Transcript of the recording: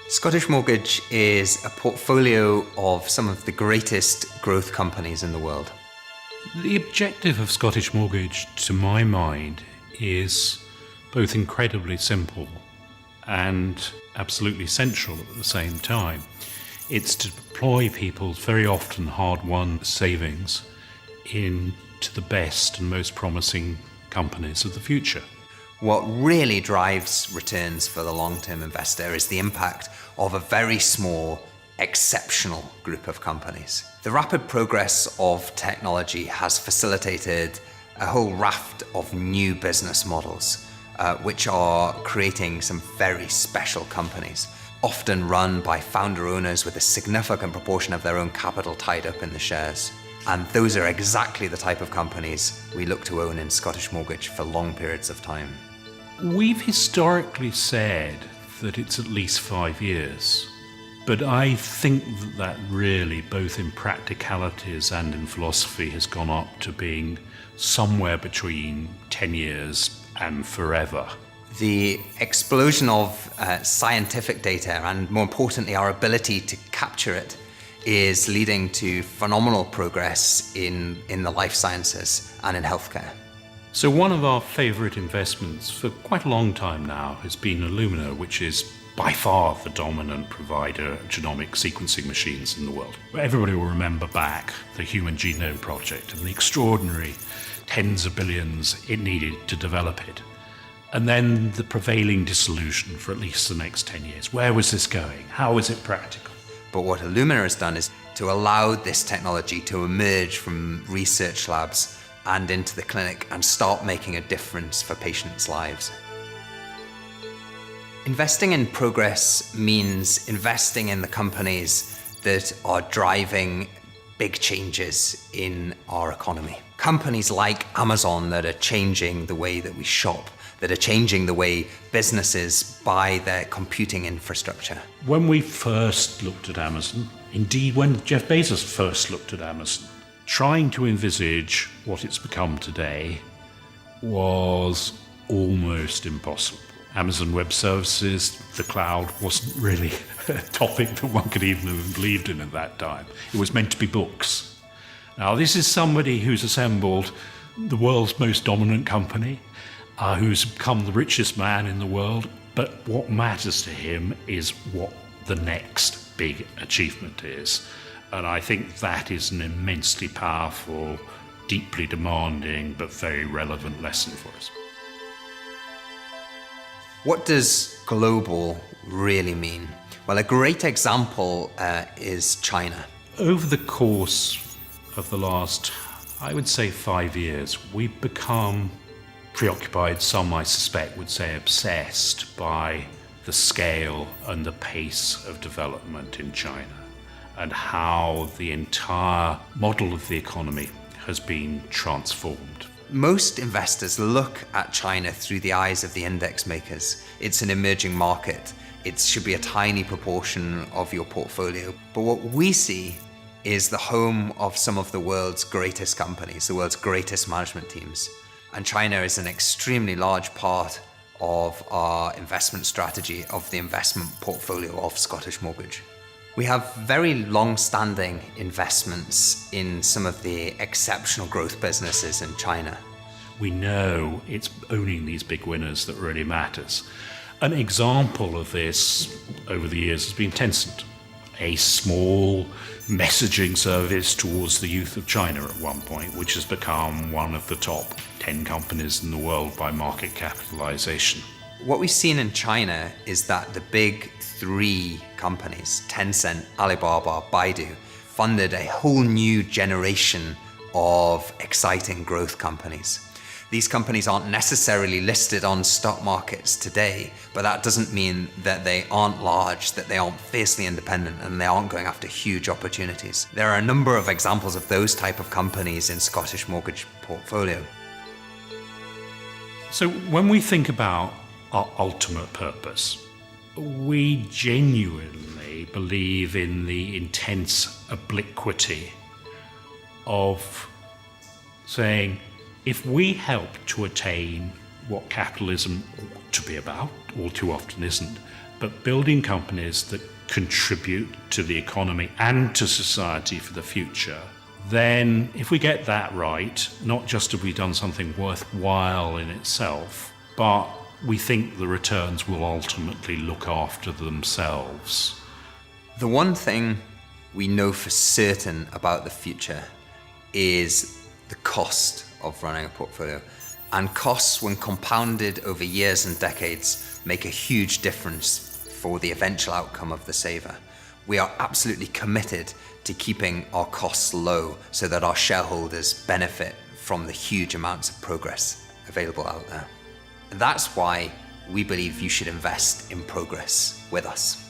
Scottish Mortgage is a portfolio of some of the greatest growth companies in the world. The objective of Scottish Mortgage, to my mind, is both incredibly simple and absolutely central at the same time. It's to deploy people's very often hard-won savings into the best and most promising companies of the future. What really drives returns for the long-term investor is the impact of a very small, exceptional group of companies. The rapid progress of technology has facilitated a whole raft of new business models, which are creating some very special companies, often run by founder owners with a significant proportion of their own capital tied up in the shares. And those are exactly the type of companies we look to own in Scottish Mortgage for long periods of time. We've historically said that it's at least 5 years, but I think that really, both in practicalities and in philosophy, has gone up to being somewhere between 10 years and forever. The explosion of scientific data, and more importantly, our ability to capture it, is leading to phenomenal progress in the life sciences and in healthcare. So one of our favourite investments for quite a long time now has been Illumina, which is by far the dominant provider of genomic sequencing machines in the world. Everybody will remember back the Human Genome Project and the extraordinary tens of billions it needed to develop it. And then the prevailing disillusion for at least the next 10 years. Where was this going? How was it practical? But what Illumina has done is to allow this technology to emerge from research labs and into the clinic and start making a difference for patients' lives. Investing in progress means investing in the companies that are driving big changes in our economy. Companies like Amazon that are changing the way that we shop, that are changing the way businesses buy their computing infrastructure. When we first looked at Amazon, indeed when Jeff Bezos first looked at Amazon, trying to envisage what it's become today was almost impossible. Amazon Web Services, the cloud, wasn't really a topic that one could even have believed in at that time. It was meant to be books. Now, this is somebody who's assembled the world's most dominant company, who's become the richest man in the world, but what matters to him is what the next big achievement is. And I think that is an immensely powerful, deeply demanding, but very relevant lesson for us. What does global really mean? Well, a great example is China. Over the course of the last, I would say, 5 years, we've become preoccupied, some I suspect would say obsessed, by the scale and the pace of development in China and how the entire model of the economy has been transformed. Most investors look at China through the eyes of the index makers. It's an emerging market. It should be a tiny proportion of your portfolio. But what we see is the home of some of the world's greatest companies, the world's greatest management teams. And China is an extremely large part of our investment strategy, of the investment portfolio of Scottish Mortgage. We have very long-standing investments in some of the exceptional growth businesses in China. We know it's owning these big winners that really matters. An example of this over the years has been Tencent, a small messaging service towards the youth of China at one point, which has become one of the top 10 companies in the world by market capitalization. What we've seen in China is that the big three companies, Tencent, Alibaba, Baidu, funded a whole new generation of exciting growth companies. These companies aren't necessarily listed on stock markets today, but that doesn't mean that they aren't large, that they aren't fiercely independent, and they aren't going after huge opportunities. There are a number of examples of those type of companies in Scottish Mortgage portfolio. So when we think about our ultimate purpose, we genuinely believe in the intense obliquity of saying, if we help to attain what capitalism ought to be about, all too often isn't, but building companies that contribute to the economy and to society for the future, then if we get that right, not just have we done something worthwhile in itself, but we think the returns will ultimately look after themselves. The one thing we know for certain about the future is the cost of running a portfolio. And costs, when compounded over years and decades, make a huge difference for the eventual outcome of the saver. We are absolutely committed to keeping our costs low so that our shareholders benefit from the huge amounts of progress available out there. And that's why we believe you should invest in progress with us.